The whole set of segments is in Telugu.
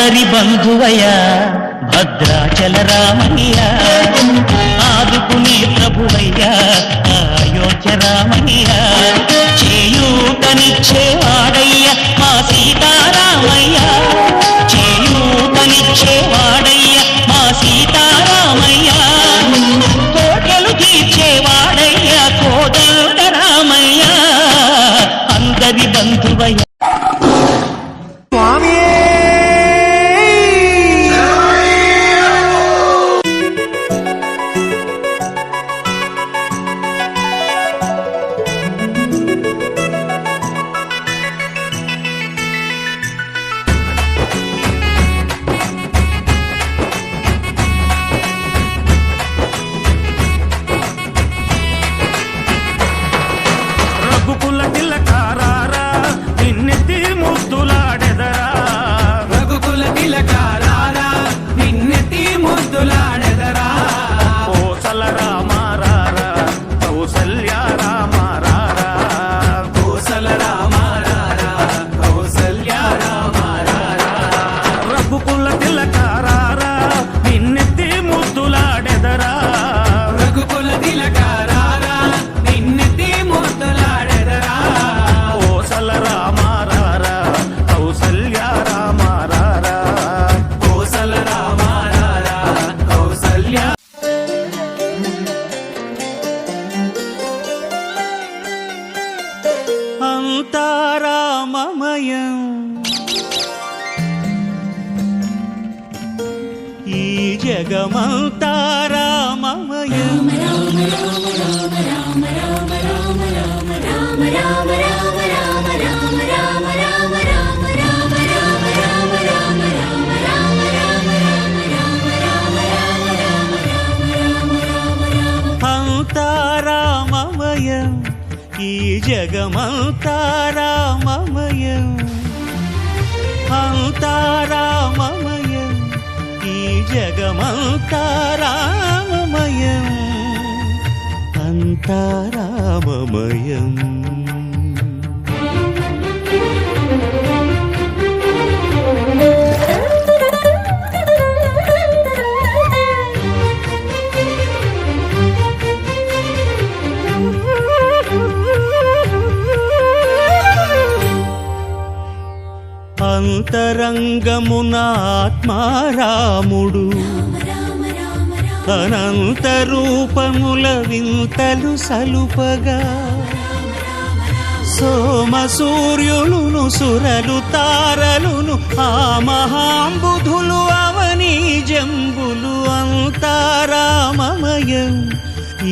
అందరి బంధువయ్యా భద్రాచల రామయ్య, ఆదుకునే ప్రభువయ్యా అయోధ్య రామయ్య, చేయూతనిచ్చేవాడయ్య మా సీతారామయ్య, చేయూతనిచ్చేవాడయ్య మా సీతారామయ్య, కోటలు తీర్చేవాడయ్య కోదండ రామయ్య, అందరి బంధువయ్య. అంతారామమయం ఈ జగమంతారామమయం, అంతారామమయం ఈ జగమంతారామమయం, అంతారామమయం ఈ జగమంతారామమయం, అంతారామమయం. అంతరంగమున ఆత్మారాముడు అనంత రూపముల వింతలు సలుపగా, సోమ సూర్యులును సురలు తారలును ఆ మహాంబుధులు అవనీ జంబులు, అంతారామమయం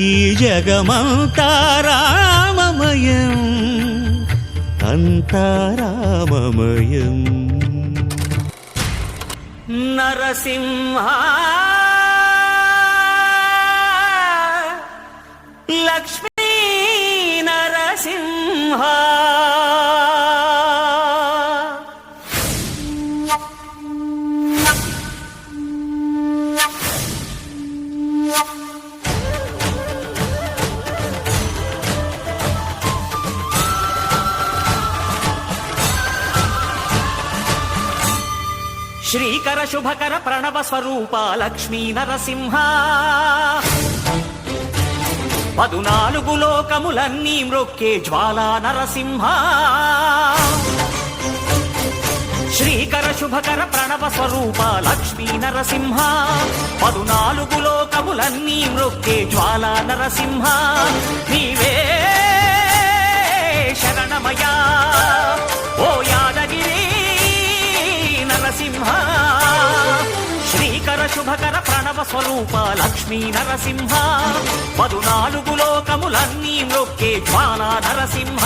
ఈ జగమంతారామమయం, అంతారామమయం. నరసింహ లక్ష్మీ నరసింహ, శ్రీకర శుభకర ప్రణవ స్వరూప లక్ష్మీ నరసింహ, 14 లోకములన్నీ మ్రొక్కే జ్వాలా నరసింహ, శ్రీకర శుభకర ప్రణవ స్వరూప లక్ష్మీ నరసింహ, 14 లోకములన్నీ మ్రొక్కే జ్వాలా నరసింహ, నీవే శరణమయా ఓ యాదగిరి నరసింహ, శ్రీకర శుభకర ప్రణవ స్వరూప లక్ష్మీ నరసింహ, 14 లోకములన్నీ మ్రొక్కే జ్వాలా నరసింహ.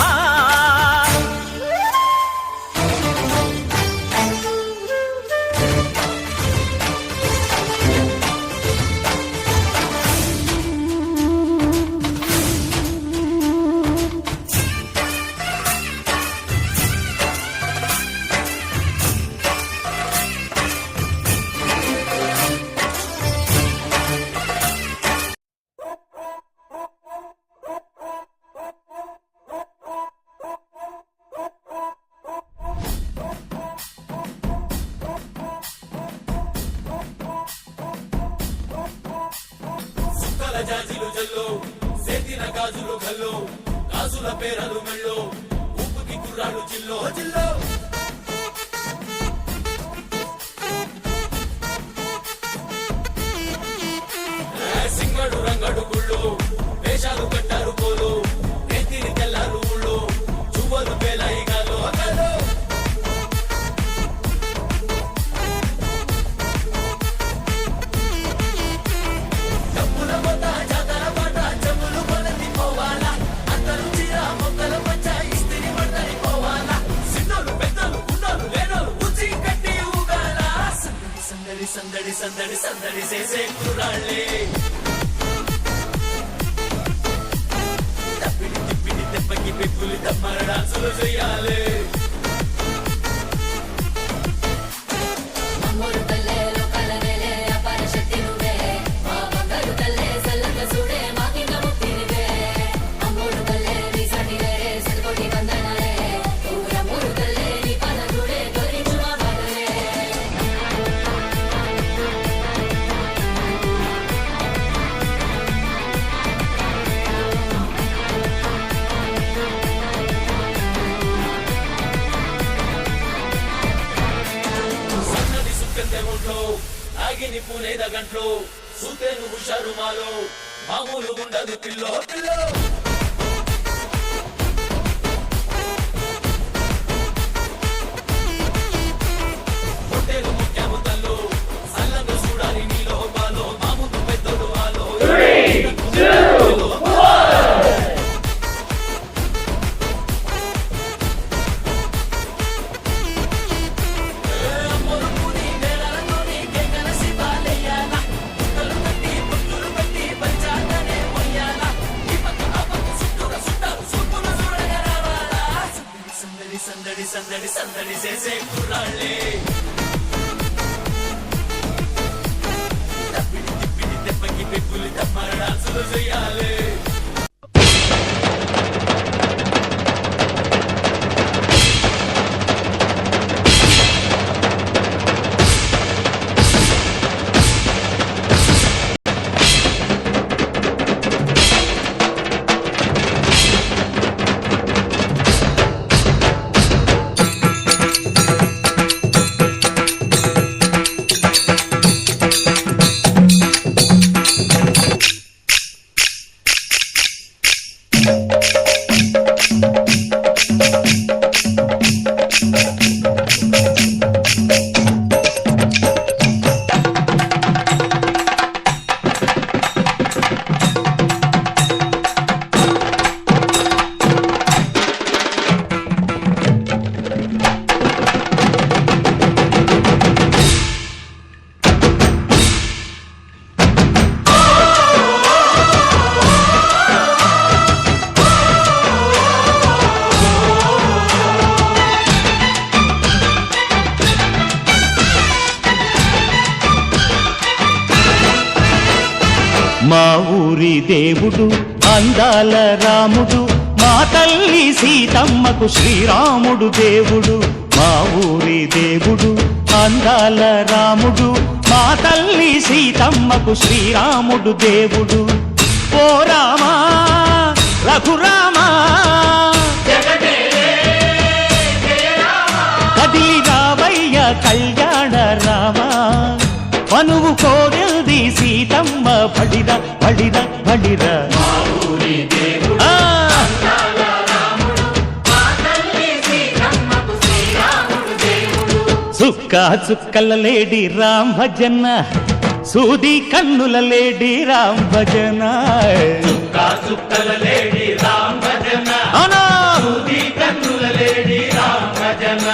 ముద్దుల పేరలు మెళ్ళో ఉప్పుకి కుర్రాడు జిల్లో జిల్లో సింగడు రంగడు గుళ్ళు వేషాలు కట్టారు పోలు నెత్తిని తెల్లారు ఊళ్ళు చువ్వలు పేలాయిగాలు అగలు డబ్బుల మొత్త జాతర పాట చెప్పులు కొలది పోవాలా అందరూ చీర మొక్కల పంచ ఇస్తిరి పడతాయి పోవాలా సిన్నోలు పెద్దలు ఉన్నోలు లేనోలు ఉచ్చి కట్టి ఊగాల సందడి సందడి సందడి సందడి చేసే కుర్రాళ్ళే తప్పిడి తిప్పిడి దెబ్బకి పెక్కులు తమ్మర డాన్సులు చెయ్యాలి అమ్మోరు తల్లే లోకాల నేలే అపార శక్తి నువ్వే మా బంగారు తల్లే సల్లంగా చూడే మాకింక ముక్తి నువ్వే అమ్మోరు తల్లే నీ సాటిలే సరికోటి వందనాలే ఊరమ్మోరు తల్లే నీ పద చూడే గౌరించు మా బాటలే సన్నది సుక్కంతే ఒంట్లో ఆగిని పూనేద గంట్లో సూతేను హుషారు మాలో మామూలు ఉండదు పిల్లో పిల్లో పొట్టేలు ముఖ్యము తల్లు సల్లంగా చూడాలి నీలో బాలో మామూలు పెద్దలు ఆలో సందడి సందడి సందడి చేసే కుర్రాళ్ళే తప్పిడి తిప్పిడి దెబ్బకి పెక్కులు తమ్మర డాన్సులు చెయ్యాలి మా ఊరి దేవుడు అందాల రాముడు మా తల్లి సీతమ్మకు శ్రీరాముడు దేవుడు మా ఊరి దేవుడు అందాల రాముడు మా తల్లి సీతమ్మకు శ్రీరాముడు దేవుడు ఓ రామా రఘురామా కదిలి రావయ్య కళ్యాణ రామా మనువు కోరెల్ది సీతమ్మ బడిర బడిర బడిర చుక్క చుక్కల లేడి రామ్ భజన సూది కన్నుల లేడి రామ్ భజన చుక్కల లేడి రామ్ భజన సూది కన్నుల లేడి రామ్ భజన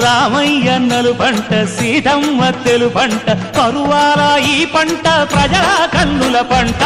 రామయ్య నలు పంట సీతమ్మ తెలు పంట కరువాల ఈ పంట ప్రజల కన్నుల పంట